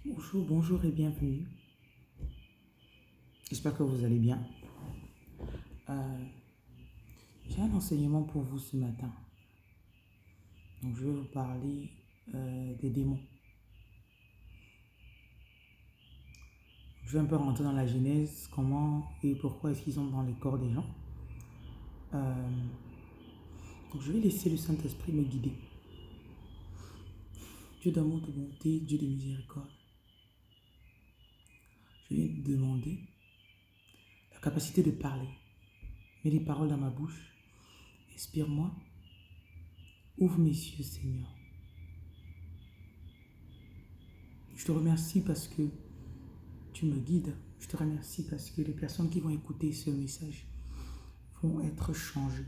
Bonjour, bonjour et bienvenue. J'espère que vous allez bien. Euh, j'ai un enseignement pour vous ce matin. Donc, je vais vous parler des démons. Je vais un peu rentrer dans la genèse, comment et pourquoi est-ce qu'ils sont dans les corps des gens. Euh, donc, je vais laisser le Saint-Esprit me guider. Dieu d'amour, de bonté, Dieu de miséricorde. Je vais te demander la capacité de parler. Mets les paroles dans ma bouche. Inspire-moi. Ouvre mes yeux, Seigneur. Je te remercie parce que tu me guides. Je te remercie parce que les personnes qui vont écouter ce message vont être changées.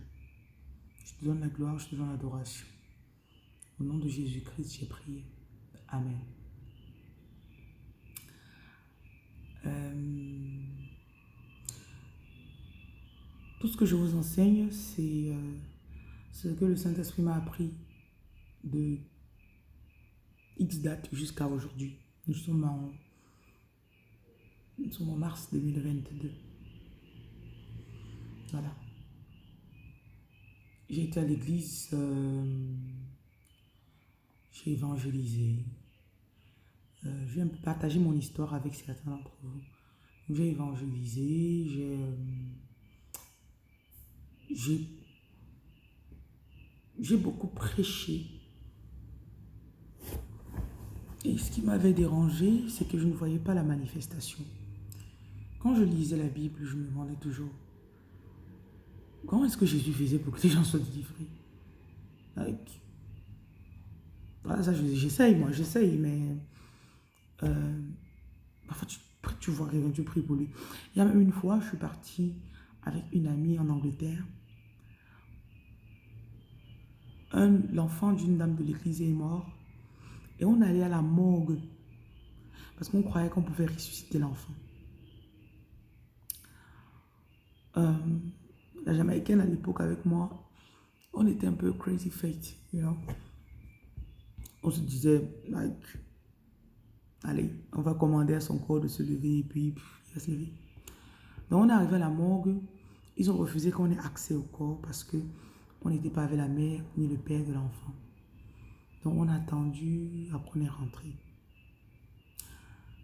Je te donne la gloire, je te donne l'adoration. Au nom de Jésus-Christ, j'ai prié. Amen. Tout ce que je vous enseigne, c'est ce que le Saint-Esprit m'a appris de X date jusqu'à aujourd'hui. Nous sommes en mars 2022. Voilà. J'ai été à l'église, j'ai évangélisé. Je vais un peu partager mon histoire avec certains d'entre vous. J'ai évangélisé, j'ai beaucoup prêché. Et ce qui m'avait dérangé, c'est que je ne voyais pas la manifestation. Quand je lisais la Bible, je me demandais toujours comment est-ce que Jésus faisait pour que les gens soient délivrés. Like, voilà, ça, j'essaye, mais parfois tu vois quelqu'un, tu pries pour lui. Il y a même une fois, je suis partie avec une amie en Angleterre. L'enfant d'une dame de l'église est mort et on allait à la morgue parce qu'on croyait qu'on pouvait ressusciter l'enfant. La Jamaïcaine à l'époque avec moi, on était un peu crazy faith, you know. On se disait, like, allez, on va commander à son corps de se lever et puis il va se lever. Donc on est arrivé à la morgue, ils ont refusé qu'on ait accès au corps parce que on n'était pas avec la mère ni le père de l'enfant. Donc on a attendu, après on est rentré.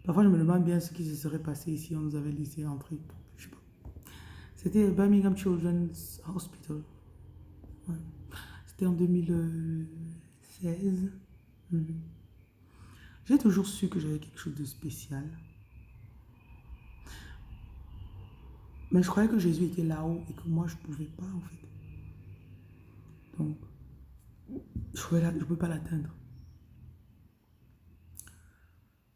Parfois je me demande bien ce qui se serait passé si on nous avait laissé entrer. Je sais pas. C'était Birmingham Children's Hospital. Ouais. C'était en 2016. J'ai toujours su que j'avais quelque chose de spécial. Mais je croyais que Jésus était là-haut et que moi je ne pouvais pas en fait. Donc, je ne pouvais pas l'atteindre.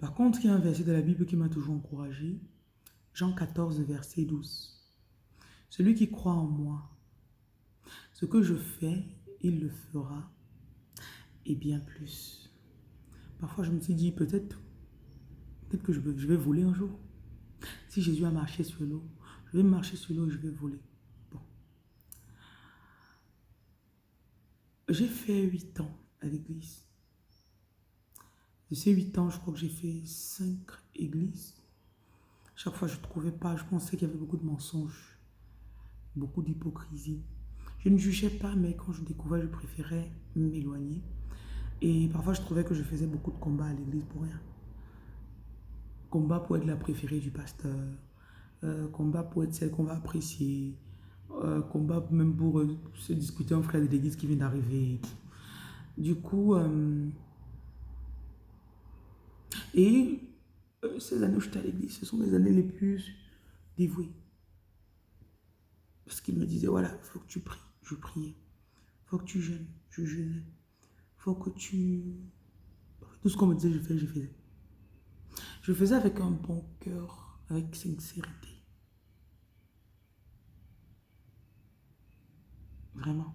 Par contre, il y a un verset de la Bible qui m'a toujours encouragé. Jean 14, verset 12. Celui qui croit en moi, ce que je fais, il le fera et bien plus. Parfois, je me suis dit, peut-être que je vais voler un jour. Si Jésus a marché sur l'eau, je vais marcher sur l'eau et je vais voler. Bon. J'ai fait 8 ans à l'église. De ces 8 ans, je crois que j'ai fait 5 églises. Chaque fois, je ne trouvais pas, je pensais qu'il y avait beaucoup de mensonges, beaucoup d'hypocrisie. Je ne jugeais pas, mais quand je découvrais, je préférais m'éloigner. Et parfois, je trouvais que je faisais beaucoup de combats à l'église pour rien. Combat pour être la préférée du pasteur, combat pour être celle qu'on va apprécier, combat même pour se discuter un frère de l'église qui vient d'arriver. Du coup, ces années où j'étais à l'église, ce sont mes années les plus dévouées. Parce qu'il me disait, voilà, il faut que tu pries. Je priais. Il faut que tu jeûnes. Je jeûnais. Il faut que tu... Tout ce qu'on me disait, je faisais. Je faisais avec un bon cœur, avec sincérité. Vraiment.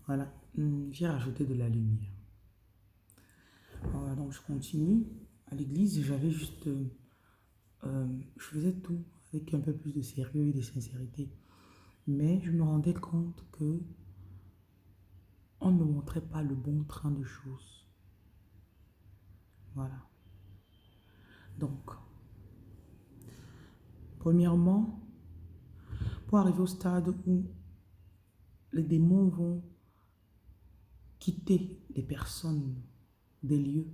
Voilà. J'ai rajouté de la lumière. Voilà, donc je continue. À l'église, j'avais juste... je faisais tout avec un peu plus de sérieux et de sincérité. Mais je me rendais compte que on ne me montrait pas le bon train de choses. Voilà. Donc, premièrement, pour arriver au stade où les démons vont quitter des personnes, des lieux,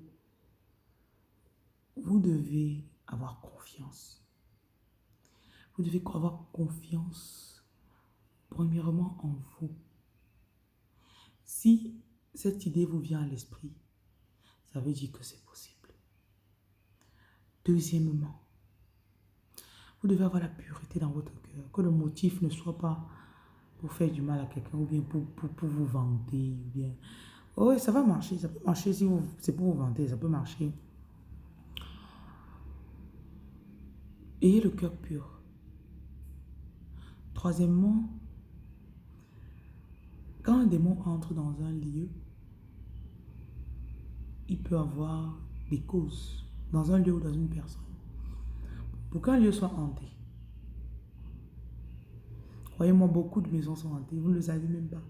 vous devez avoir confiance. Vous devez avoir confiance, premièrement, en vous. Si cette idée vous vient à l'esprit, ça veut dire que c'est possible. Deuxièmement, vous devez avoir la pureté dans votre cœur, que le motif ne soit pas pour faire du mal à quelqu'un ou bien pour vous vanter. Ou bien... Oh, oui, ça va marcher, ça peut marcher si c'est pour vous vanter, ça peut marcher. Ayez le cœur pur. Troisièmement, quand un démon entre dans un lieu, il peut avoir des causes dans un lieu ou dans une personne. Pour qu'un lieu soit hanté, croyez-moi, beaucoup de maisons sont hantées, vous ne le savez même pas.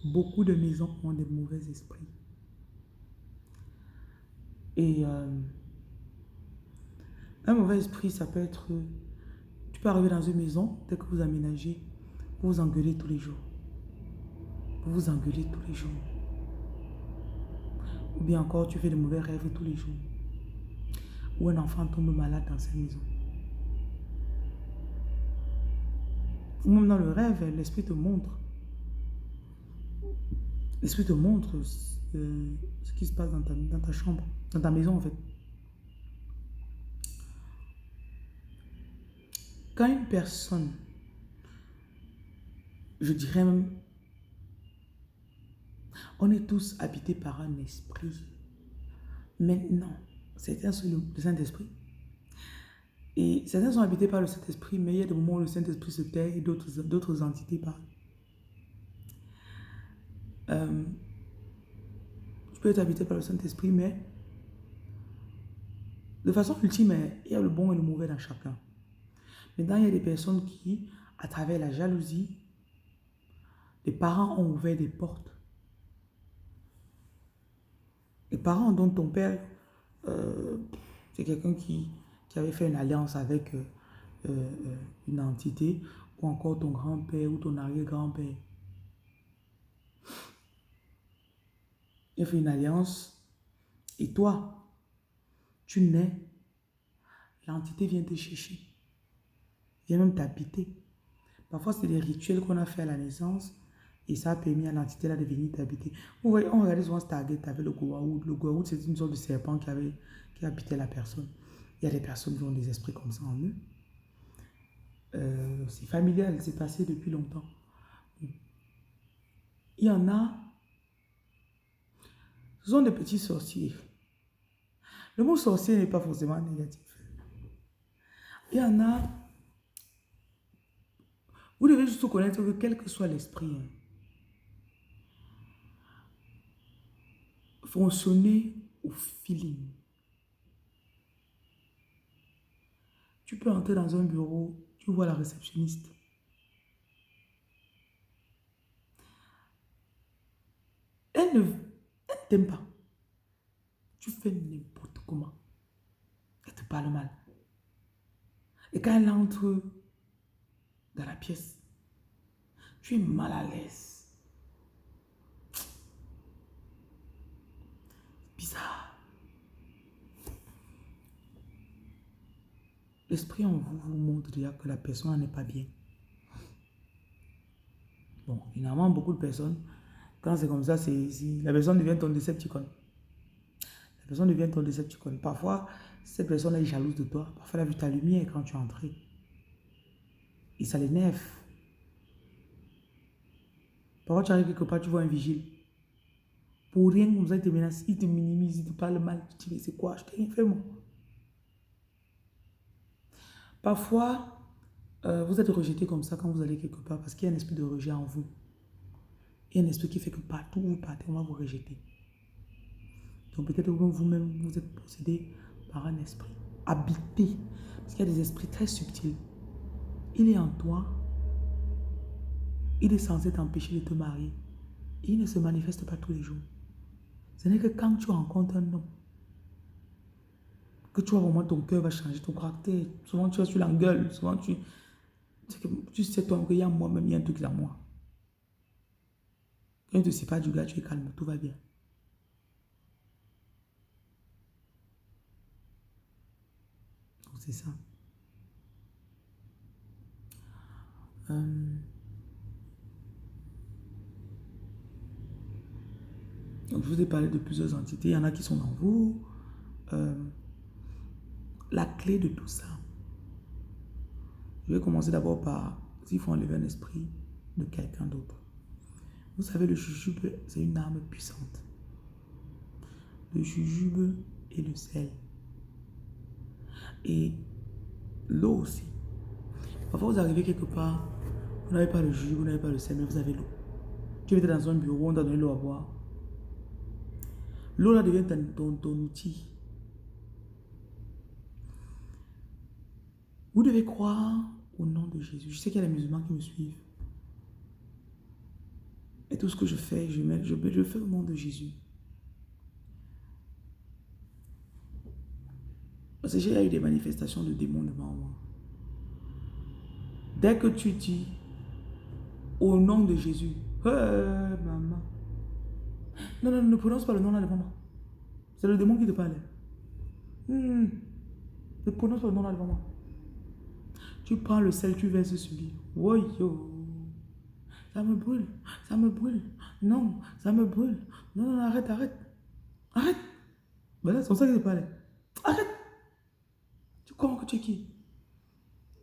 Beaucoup de maisons ont des mauvais esprits. Et un mauvais esprit, ça peut être... Tu peux arriver dans une maison, dès que vous aménagez, vous vous engueulez tous les jours. Vous vous engueulez tous les jours. Ou bien encore, tu fais de mauvais rêves tous les jours. Ou un enfant tombe malade dans cette maison. Ou même dans le rêve, l'esprit te montre. L'esprit te montre ce qui se passe dans ta chambre, dans ta maison en fait. Quand une personne, je dirais même, on est tous habités par un esprit. Maintenant, certains sont le Saint-Esprit. Et certains sont habités par le Saint-Esprit, mais il y a des moments où le Saint-Esprit se tait et d'autres entités parlent. Tu peux être habité par le Saint-Esprit, mais de façon ultime, il y a le bon et le mauvais dans chacun. Maintenant, il y a des personnes qui, à travers la jalousie, les parents ont ouvert des portes. Les parents dont ton père, c'est quelqu'un qui avait fait une alliance avec une entité, ou encore ton grand-père ou ton arrière-grand-père. Il a fait une alliance, et toi, tu nais, l'entité vient te chercher, vient même t'habiter. Parfois, c'est des rituels qu'on a fait à la naissance, et ça a permis à l'entité là de venir t'habiter. Vous voyez, on regardait souvent Stargate avec le Goa'uld. Le Goa'uld, c'est une sorte de serpent qui habitait la personne. Il y a des personnes qui ont des esprits comme ça en eux. C'est familial, c'est passé depuis longtemps. Il y en a, ce sont des petits sorciers. Le mot sorcier n'est pas forcément négatif. Il y en a, vous devez juste connaître que quel que soit l'esprit, fonctionner au feeling. Tu peux entrer dans un bureau, tu vois la réceptionniste. Elle ne t'aime pas. Tu fais n'importe comment. Elle te parle mal. Et quand elle entre dans la pièce, tu es mal à l'aise. Bizarre. L'esprit en vous montre déjà que la personne n'est pas bien. Bon, évidemment, beaucoup de personnes, quand c'est comme ça, la personne devient ton Decepticon. La personne devient ton Decepticon. Parfois, cette personne est jalouse de toi. Parfois, elle a vu ta lumière quand tu es entré. Et ça l'énerve. Parfois, tu arrives quelque part, tu vois un vigile. Pour rien comme ça, il te menace, il te minimise, il te parle mal. Tu te dis, mais c'est quoi? Je t'ai rien fait, moi. Parfois, vous êtes rejeté comme ça quand vous allez quelque part parce qu'il y a un esprit de rejet en vous. Il y a un esprit qui fait que partout où vous partez, on va vous rejeter. Donc peut-être que vous-même, vous êtes possédé par un esprit. Habité. Parce qu'il y a des esprits très subtils. Il est en toi. Il est censé t'empêcher de te marier. Et il ne se manifeste pas tous les jours. Ce n'est que quand tu rencontres un homme Que tu vois vraiment ton cœur va changer, ton caractère. Souvent tu vas sur l'engueule, souvent tu sais toi qu'il y a moi-même, il y a un truc dans moi. Quand tu ne sais pas du gars, tu es calme, tout va bien. Donc c'est ça. Euh, donc je vous ai parlé de plusieurs entités, il y en a qui sont en vous. Euh, la clé de tout ça, je vais commencer d'abord par s'il faut enlever un esprit de quelqu'un d'autre. Vous savez, le jujube, c'est une arme puissante. Le jujube et le sel. Et l'eau aussi. Parfois, vous arrivez quelque part, vous n'avez pas le jujube, vous n'avez pas le sel, mais vous avez l'eau. Tu étais dans un bureau, on t'a donné l'eau à boire. L'eau là devient ton outil. Vous devez croire au nom de Jésus. Je sais qu'il y a des musulmans qui me suivent. Et tout ce que je fais, je fais au nom de Jésus. Parce que j'ai eu des manifestations de démons devant moi. Dès que tu dis au nom de Jésus, maman. Non, non, ne prononce pas le nom là devant moi. C'est le démon qui te parle. Ne prononce pas le nom là devant moi. Tu prends le sel, tu verses sur lui. Oh yo. Ça me brûle. Ça me brûle. Non, ça me brûle. Non, non, arrête, arrête. Arrête. Ben là, c'est comme ça qu'il te parle. Arrête. Tu crois que tu es qui?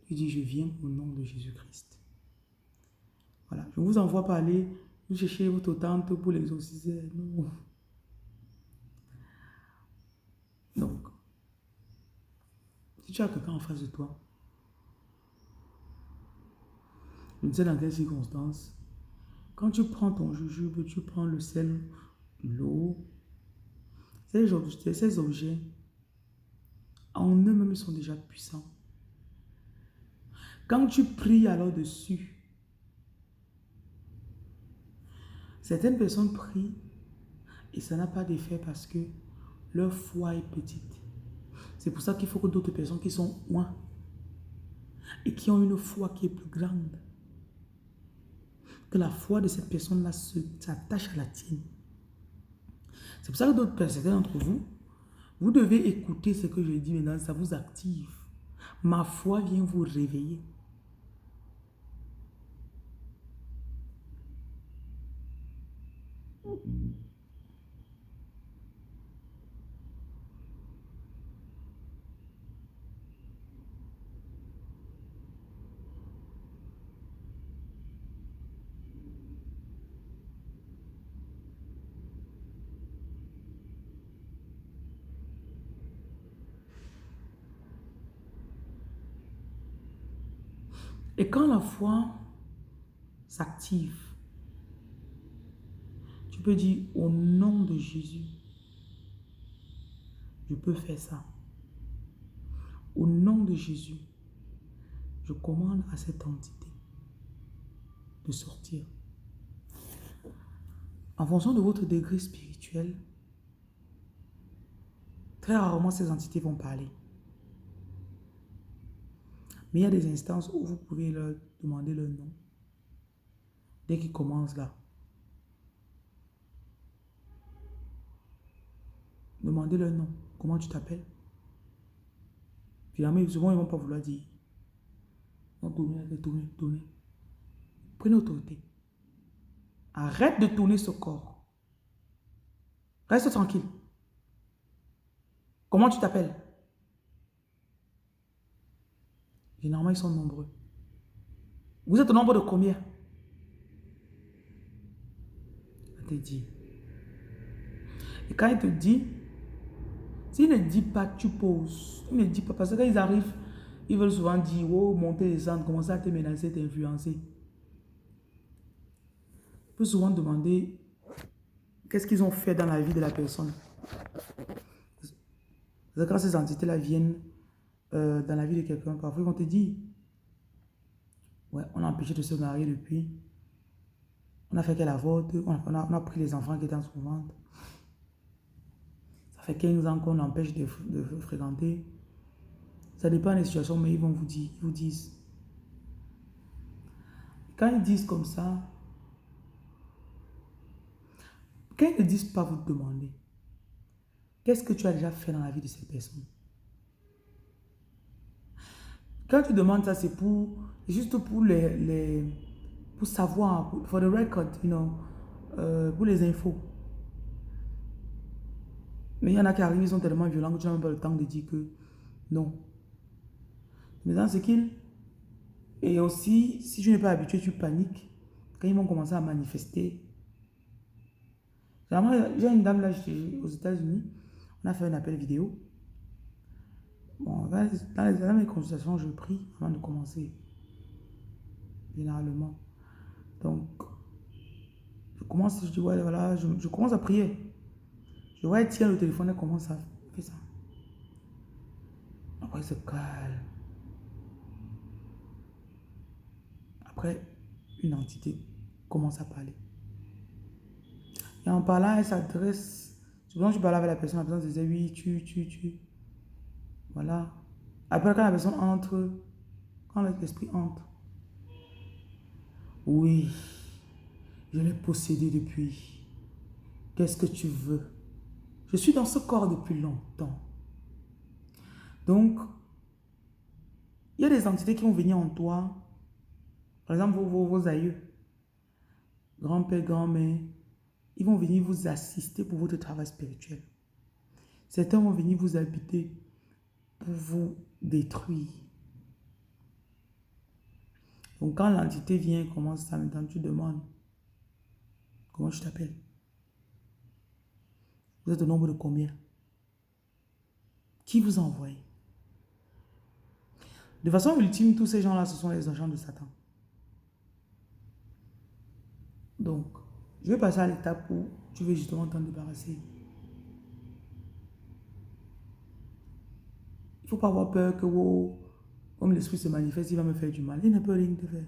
Tu dis, je viens au nom de Jésus-Christ. Voilà. Je ne vous envoie pas aller vous chercher votre tante pour l'exorciser. Non. Donc, si tu as quelqu'un en face de toi, je ne sais dans quelles circonstances, quand tu prends ton jujube, tu prends le sel, l'eau, ces objets, en eux-mêmes, ils sont déjà puissants. Quand tu pries alors dessus, certaines personnes prient et ça n'a pas d'effet parce que leur foi est petite. C'est pour ça qu'il faut que d'autres personnes qui sont loin et qui ont une foi qui est plus grande, que la foi de cette personne-là s'attache à la tienne. C'est pour ça que d'autres personnes d'entre vous, vous devez écouter ce que je dis maintenant, ça vous active. Ma foi vient vous réveiller. Et quand la foi s'active, tu peux dire au nom de Jésus, je peux faire ça. Au nom de Jésus, je commande à cette entité de sortir. En fonction de votre degré spirituel, très rarement ces entités vont parler. Mais il y a des instances où vous pouvez leur demander leur nom. Dès qu'ils commencent là, demandez leur nom. Comment tu t'appelles? Finalement, souvent, ils ne vont pas vouloir dire. Non, tournez. Prenez autorité. Arrête de tourner ce corps. Reste tranquille. Comment tu t'appelles? Généralement, ils sont nombreux. Vous êtes au nombre de combien? Il te dit. Et quand il te dit, s'il ne dit pas, tu poses. Il ne dit pas, parce que quand ils arrivent, ils veulent souvent dire, oh, monter, descendre, commencer à te menacer, t'influencer. Tu peux souvent demander, qu'est-ce qu'ils ont fait dans la vie de la personne. Parce que quand ces entités-là viennent dans la vie de quelqu'un, parfois ils vont te dire, ouais, on a empêché de se marier depuis, on a fait qu'elle avorte, on a pris les enfants qui étaient en son ventre. fait 15 ans qu'on empêche de fréquenter. Ça dépend des situations, mais ils vont vous dire, ils vous disent. Quand ils disent comme ça, quand ils ne disent pas vous demander, qu'est-ce que tu as déjà fait dans la vie de ces personnes? Quand tu demandes ça, c'est juste pour pour savoir, for the record, pour les infos. Mais il y en a qui arrivent, ils sont tellement violents que tu n'as même pas le temps de dire que non. Maintenant, c'est qu'ils... Et aussi, si tu n'es pas habitué, tu paniques. Quand ils vont commencer à manifester. J'ai une dame là aux États-Unis. On a fait un appel vidéo. Bon, dans mes consultations, je prie avant de commencer. Généralement. Donc, je dis, ouais, voilà, je commence à prier. Je vois, elle tient le téléphone, elle commence à faire ça. Après, elle se calme. Après, une entité commence à parler. Et en parlant, elle s'adresse. Souvent, je parlais avec la personne disait oui, tu. Voilà. Après, quand la personne entre, quand l'esprit entre, oui, je l'ai possédé depuis. Qu'est-ce que tu veux? Je suis dans ce corps depuis longtemps. Donc, il y a des entités qui vont venir en toi. Par exemple, vos aïeux, grand-père, grand-mère, ils vont venir vous assister pour votre travail spirituel. Certains vont venir vous habiter pour vous détruire. Donc, quand l'entité vient et commence ça, maintenant tu demandes, comment tu t'appelles? Vous êtes au nombre de combien? Qui vous a envoyé? De façon ultime, tous ces gens-là, ce sont les agents de Satan. Donc, je vais passer à l'étape où tu veux justement t'en débarrasser. Il ne faut pas avoir peur que, comme l'esprit se manifeste, il va me faire du mal. Il ne peut rien te faire.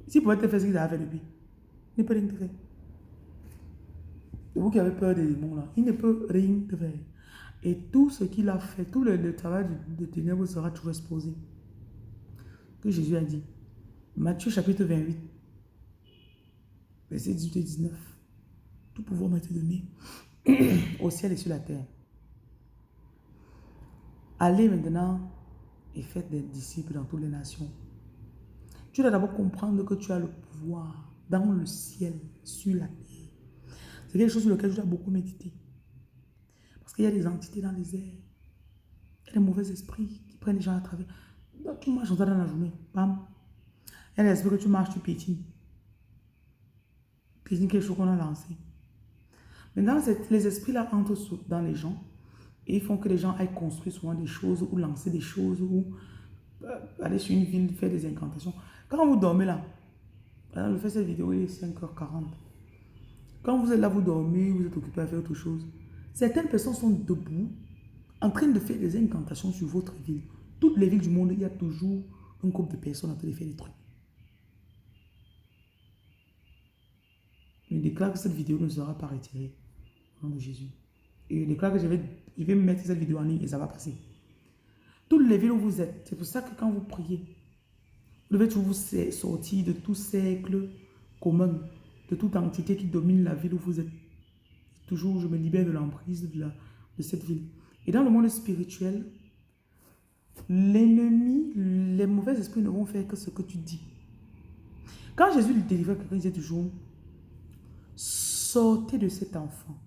S'il pouvait te faire ce qu'il a fait depuis, il ne peut rien te faire. Et vous qui avez peur des démons là, il ne peut rien te faire. Et tout ce qu'il a fait, tout le travail de ténèbres sera toujours exposé. Que Jésus a dit. Matthieu chapitre 28, verset 18 et 19. Tout pouvoir m'a été donné au ciel et sur la terre. Allez maintenant et faites des disciples dans toutes les nations. Tu dois d'abord comprendre que tu as le pouvoir dans le ciel, sur la terre. C'est quelque chose sur lequel je dois beaucoup méditer. Parce qu'il y a des entités dans les airs. Il y a des mauvais esprits qui prennent les gens à travers. Donc, tu marches dans la journée. Bam. Il y a des esprits que tu marches, tu piétines. Piétines quelque chose qu'on a lancé. Maintenant, les esprits-là entrent dans les gens et ils font que les gens aillent construire souvent des choses ou lancer des choses ou aller sur une ville faire des incantations. Quand vous dormez là, je fais cette vidéo, il est 5h40. Quand vous êtes là, vous dormez, vous êtes occupé à faire autre chose. Certaines personnes sont debout, en train de faire des incantations sur votre ville. Toutes les villes du monde, il y a toujours un groupe de personnes en train de faire des trucs. Je déclare que cette vidéo ne sera pas retirée au nom de Jésus. Et je déclare que je vais mettre cette vidéo en ligne et ça va passer. Toutes les villes où vous êtes, c'est pour ça que quand vous priez, vous devez toujours vous sortir de tout cercle commun, de toute entité qui domine la ville où vous êtes. Toujours, je me libère de l'emprise de cette ville. Et dans le monde spirituel, l'ennemi, les mauvais esprits ne vont faire que ce que tu dis. Quand Jésus lui délivrait quelqu'un, il disait toujours, sortez de cet enfant.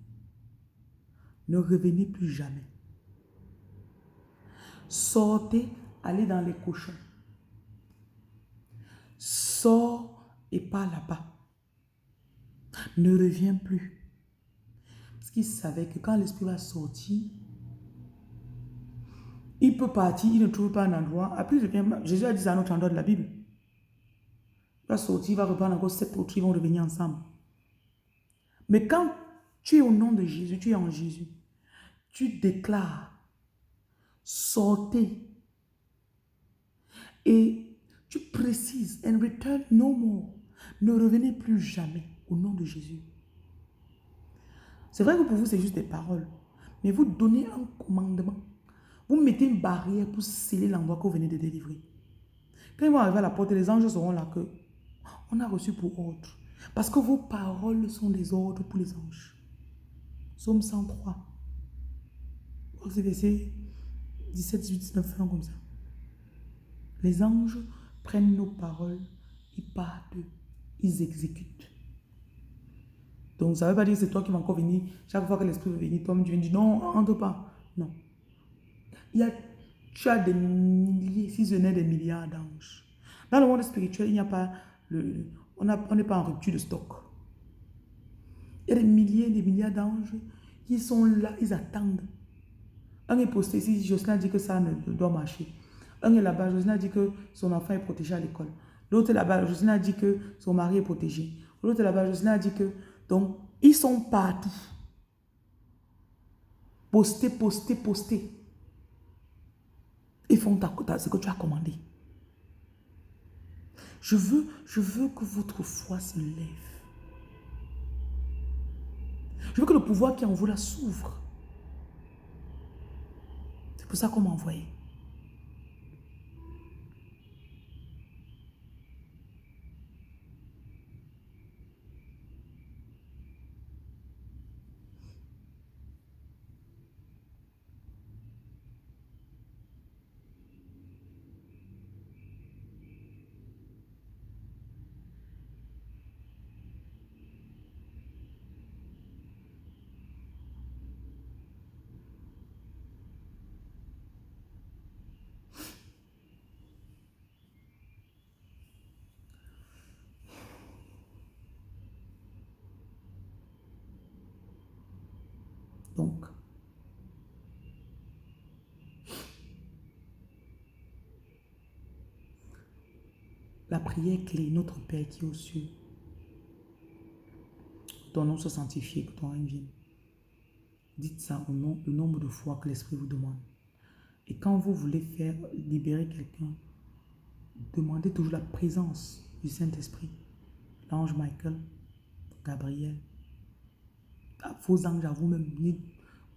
Ne revenez plus jamais. Sortez, allez dans les cochons. Sors et pas là-bas. Ne reviens plus. Parce qu'il savait que quand l'esprit va sortir, il peut partir, il ne trouve pas un endroit. Après, Jésus a dit ça à un autre endroit de la Bible. Il va sortir, il va reprendre encore 7 autres, ils vont revenir ensemble. Mais quand tu es au nom de Jésus, tu es en Jésus, tu déclares, sortez. Et tu précises, and return no more. Ne revenez plus jamais au nom de Jésus. C'est vrai que pour vous, c'est juste des paroles. Mais vous donnez un commandement. Vous mettez une barrière pour sceller l'endroit que vous venez de délivrer. Quand ils vont arriver à la porte, les anges seront là que on a reçu pour ordre. Parce que vos paroles sont des ordres pour les anges. Psaume 103. C'est verset 17, 18, 19, comme ça. Les anges prennent nos paroles, ils partent, ils exécutent. Donc ça ne veut pas dire que c'est toi qui vas encore venir. Chaque fois que l'esprit veut venir, toi tu viens dire non, entre pas. Non. Tu as des milliers, si ce n'est des milliards d'anges. Dans le monde spirituel, il n'y a pas on n'est pas en rupture de stock. Il y a des milliers, des milliards d'anges qui sont là, ils attendent. Un est posté ici, Jocelyn dit que ça ne doit marcher. Un est là-bas, Jocelyn dit que son enfant est protégé à l'école. L'autre est là-bas, Jocelyn dit que son mari est protégé. L'autre est là-bas, Jocelyn dit que... Donc, ils sont partout. Postés, postés, postés. Ils font ce que tu as commandé. Je veux que votre foi se lève. Je veux que le pouvoir qui est en vous là s'ouvre. C'est pour ça qu'on m'a envoyé. Donc, la prière clé, notre Père qui est aux cieux, ton nom soit sanctifié, que ton règne vienne. Dites ça le nombre de fois que l'Esprit vous demande. Et quand vous voulez faire libérer quelqu'un, demandez toujours la présence du Saint-Esprit. L'ange Michael, Gabriel, vos anges à vous-même,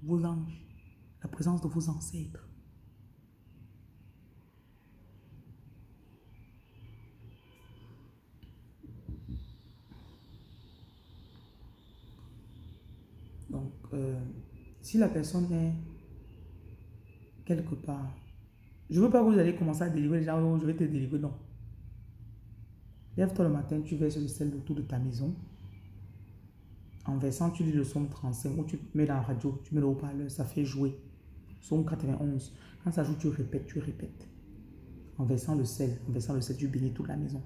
vos anges, la présence de vos ancêtres. Donc, si la personne est quelque part, je ne veux pas que vous allez commencer à délivrer les gens, oh, je vais te délivrer, non. Lève-toi le matin, tu verses le sel autour de ta maison. En versant, tu lis le psaume 35 ou tu mets dans la radio, tu mets le haut-parleur, ça fait jouer. Psaume 91. Quand ça joue, tu répètes, tu répètes. En versant le sel, tu bénis toute la maison.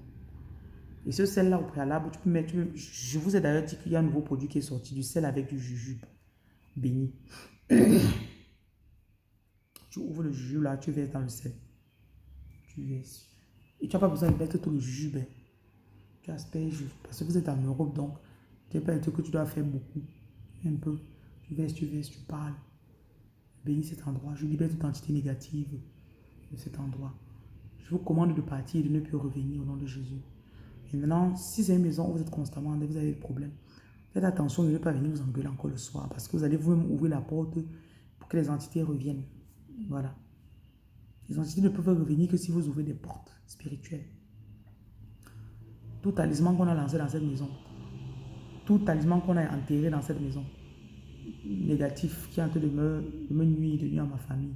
Et ce sel-là, au préalable, tu peux mettre, je vous ai d'ailleurs dit qu'il y a un nouveau produit qui est sorti, du sel avec du jujube béni. Tu ouvres le jujube là, tu verses dans le sel. Tu verses. Et tu n'as pas besoin de mettre tout le jujube. Tu asperges, parce que vous êtes en Europe, donc ce n'est pas un truc que tu dois faire beaucoup. Un peu. Tu verses, tu parles. Bénis cet endroit. Je libère toute entité négative de cet endroit. Je vous commande de partir et de ne plus revenir au nom de Jésus. Et maintenant, si c'est une maison où vous êtes constamment, vous avez des problèmes, faites attention de ne pas venir vous engueuler encore le soir parce que vous allez vous-même ouvrir la porte pour que les entités reviennent. Voilà. Les entités ne peuvent revenir que si vous ouvrez des portes spirituelles. Tout talisman qu'on a lancé dans cette maison, tout talisman qu'on a enterré dans cette maison, négatif qui est en train de me nuire, de nuire à ma famille,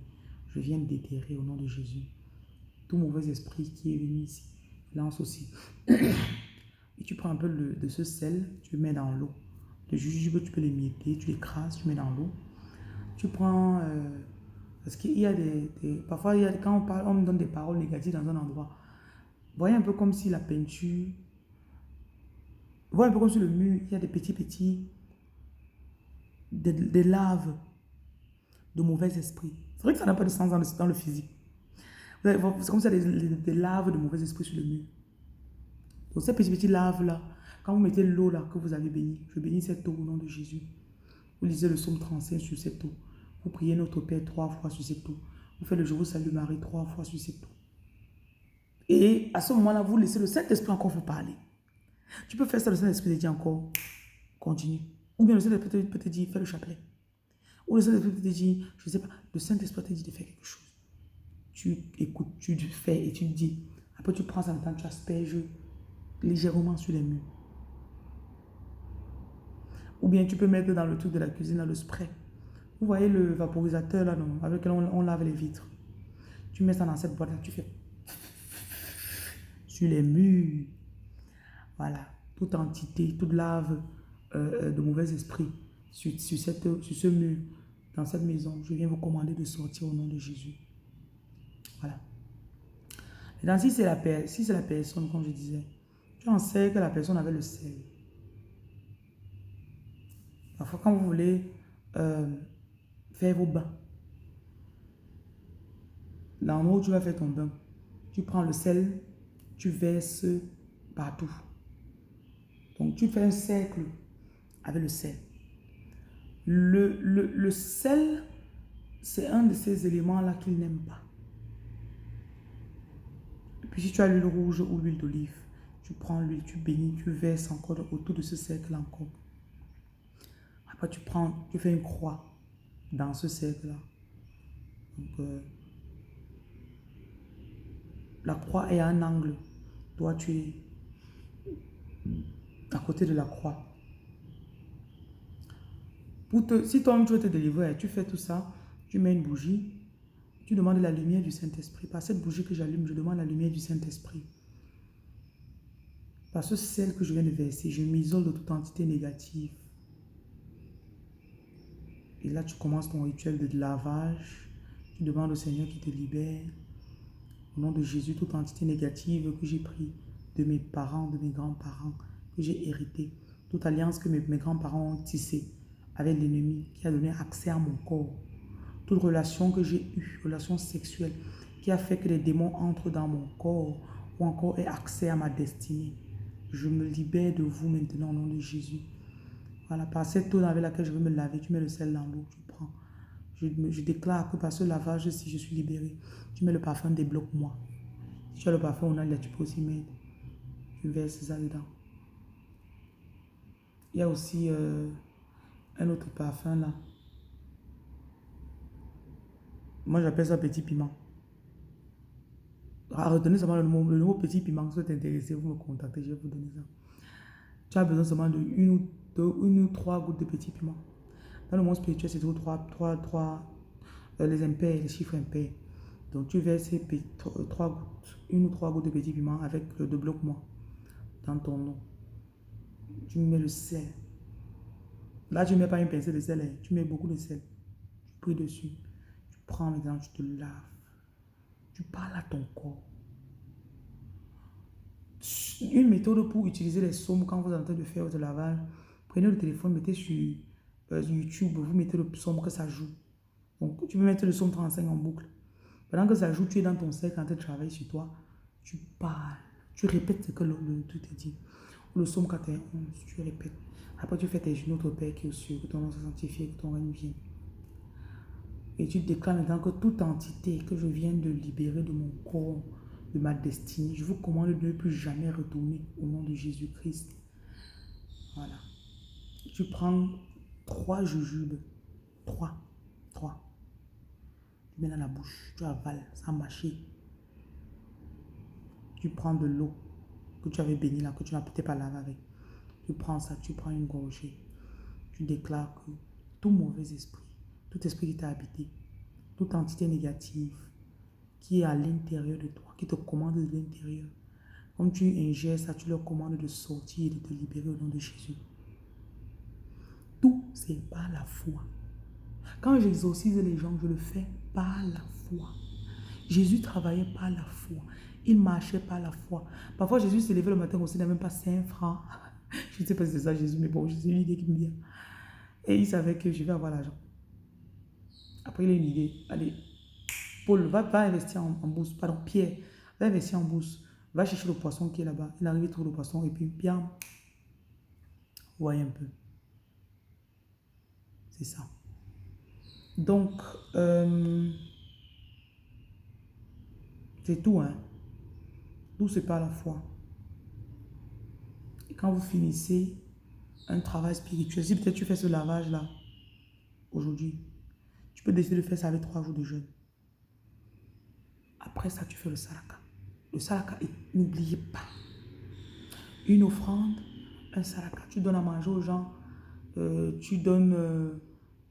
je viens de déterrer au nom de Jésus. Tout mauvais esprit qui est venu ici, lance aussi. Et tu prends un peu de ce sel, tu le mets dans l'eau. Le jujube, tu peux l'émietter, tu l'écrases, tu mets dans l'eau. Tu prends... parce qu'il y a parfois, quand on parle, on me donne des paroles négatives dans un endroit. Voyez un peu comme si la peinture... Voyez un peu comme sur le mur, il y a des petits... Des laves de mauvais esprits. C'est vrai que ça n'a pas de sens dans le physique. C'est comme ça des laves de mauvais esprits sur le mur. Donc ces petites laves-là, quand vous mettez l'eau là que vous avez bénie, je bénis cette eau au nom de Jésus. Vous lisez le psaume 35 sur cette eau. Vous priez notre Père 3 fois sur cette eau. Vous faites le Je vous salue Marie 3 fois sur cette eau. Et à ce moment-là, vous laissez le Saint-Esprit encore vous parler. Tu peux faire ça, le Saint-Esprit te dit encore, continue. Ou bien le Saint-Esprit peut te dire, fais le chapelet. Ou le Saint-Esprit te dit, je ne sais pas, le Saint-Esprit te dit de faire quelque chose. Tu écoutes, tu fais et tu dis. Après, tu prends ça en temps, tu asperges légèrement sur les murs. Ou bien tu peux mettre dans le truc de la cuisine, là, le spray. Vous voyez le vaporisateur là, non, avec lequel on lave les vitres. Tu mets ça dans cette boîte là, tu fais sur les murs. Voilà. Toute entité, toute lave de mauvais esprit sur ce mur, dans cette maison, je viens vous commander de sortir au nom de Jésus. Voilà. Maintenant, si c'est la personne, comme je disais, tu en sais que la personne avait le sel. Parfois, quand vous voulez faire vos bains, l'endroit où tu vas faire ton bain, tu prends le sel, tu verses partout. Donc, tu fais un cercle avec le sel. Le sel, c'est un de ces éléments-là qu'il n'aime pas. Et puis, si tu as l'huile rouge ou l'huile d'olive, tu prends l'huile, tu bénis, tu verses encore autour de ce cercle encore. Après, tu fais une croix dans ce cercle-là. Donc, la croix est à un angle. Toi, tu es à côté de la croix. Si toi-même tu veux te délivrer, tu fais tout ça, tu mets une bougie, tu demandes la lumière du Saint-Esprit. Par cette bougie que j'allume, je demande la lumière du Saint-Esprit. Par ce sel que je viens de verser, je m'isole de toute entité négative. Et là, tu commences ton rituel de lavage. Tu demandes au Seigneur qui te libère. Au nom de Jésus, toute entité négative que j'ai pris de mes parents, de mes grands-parents, que j'ai hérité, toute alliance que mes grands-parents ont tissée avec l'ennemi qui a donné accès à mon corps, toute relation que j'ai eue, relation sexuelle, qui a fait que les démons entrent dans mon corps ou encore aient accès à ma destinée. Je me libère de vous maintenant au nom de Jésus. Voilà, par cette eau avec laquelle je veux me laver, tu mets le sel dans l'eau, tu prends. Je déclare que par ce lavage, si je suis libéré, tu mets le parfum, débloque-moi. Si tu as le parfum, tu peux aussi mettre. Tu verses ça dedans. Il y a aussi un autre parfum là. Moi, j'appelle ça petit piment. Retenez seulement le mot petit piment. Si vous êtes intéressé, vous me contactez, je vais vous donner ça. Tu as besoin seulement de une ou trois gouttes de petit piment. Dans le monde spirituel, c'est toujours les impairs, les chiffres impairs. Donc, tu verses une ou trois gouttes de petit piment avec de bloc-moi dans ton eau. Tu mets le sel. Là, tu ne mets pas une pincée de sel, hein. Tu mets beaucoup de sel. Tu pries dessus. Tu prends maintenant, tu te laves. Tu parles à ton corps. Une méthode pour utiliser les saumes quand vous êtes en train de faire votre lavage. Prenez le téléphone, mettez sur YouTube, vous mettez le psaume que ça joue. Donc, tu peux mettre le psaume 35 en boucle. Pendant que ça joue, tu es dans ton cercle en train de travailler sur toi. Tu parles. Tu répètes ce que le tout te dit. Le psaume 41, tu répètes. Après, tu fais tes genoux, notre Père qui est aux cieux, que ton nom soit sanctifié, que ton règne vienne. Et tu déclares maintenant que toute entité que je viens de libérer de mon corps, de ma destinée, je vous commande de ne plus jamais retourner au nom de Jésus-Christ. Voilà. Tu prends 3 jujubes. 3. Tu mets dans la bouche, tu avales sans mâcher. Tu prends de l'eau que tu avais bénie là, que tu n'as peut-être pas lavé avec. Tu prends ça, tu prends une gorgée. Tu déclares que tout mauvais esprit, tout esprit qui t'a habité, toute entité négative qui est à l'intérieur de toi, qui te commande de l'intérieur, comme tu ingères ça, tu leur commandes de sortir et de te libérer au nom de Jésus. Tout, c'est par la foi. Quand j'exorcise les gens, je le fais par la foi. Jésus travaillait par la foi. Il marchait par la foi. Parfois, Jésus se levait le matin aussi, il n'a même pas 5 francs. Je ne sais pas si c'est ça Jésus, mais bon, c'est une idée qui me vient. Et il savait que je vais avoir l'argent. Après, il a une idée. Allez, Paul, va investir en bourse. Pardon, Pierre, va investir en bourse. Va chercher le poisson qui est là-bas. Il arrive, il trouve le poisson et puis, bien, voyez un peu. C'est ça. Donc, c'est tout, hein. Tout c'est par la foi. Et quand vous finissez un travail spirituel, si peut-être tu fais ce lavage-là, aujourd'hui, peux décider de faire ça avec 3 jours de jeûne. Après ça, tu fais le salaka. Le salaka, n'oubliez pas, une offrande, un salaka. Tu donnes à manger aux gens, tu donnes,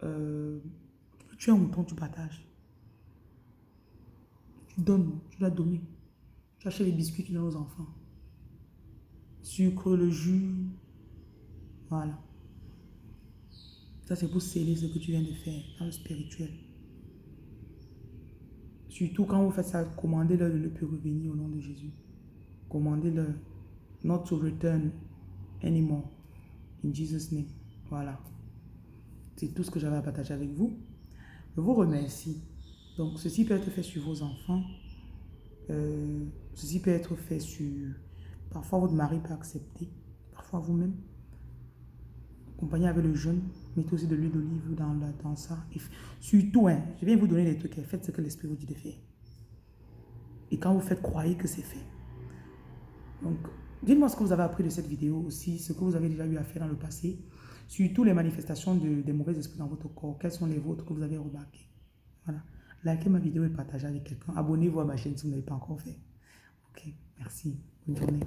tu es un mouton, tu partages. Tu donnes, tu dois donner. Tu achètes les biscuits, tu donnes aux enfants. Sucre, le jus, voilà. Ça, c'est pour sceller ce que tu viens de faire dans le spirituel. Surtout quand vous faites ça, commandez-leur de ne plus revenir au nom de Jésus. Commandez-leur not to return anymore. In Jesus' name. Voilà. C'est tout ce que j'avais à partager avec vous. Je vous remercie. Donc, ceci peut être fait sur vos enfants. Ceci peut être fait sur... Parfois, votre mari peut accepter. Parfois, vous-même. Accompagnez avec le jeûne. Mettez aussi de l'huile d'olive dans ça. Et surtout, hein, je viens vous donner des trucs. Faites ce que l'Esprit vous dit de faire. Et quand vous faites, croyez que c'est fait. Donc, dites-moi ce que vous avez appris de cette vidéo aussi, ce que vous avez déjà eu à faire dans le passé. Surtout les manifestations des mauvais esprits dans votre corps. Quels sont les vôtres que vous avez remarqués? Voilà. Likez ma vidéo et partagez avec quelqu'un. Abonnez-vous à ma chaîne si vous ne l'avez pas encore fait. Ok, merci. Bonne journée.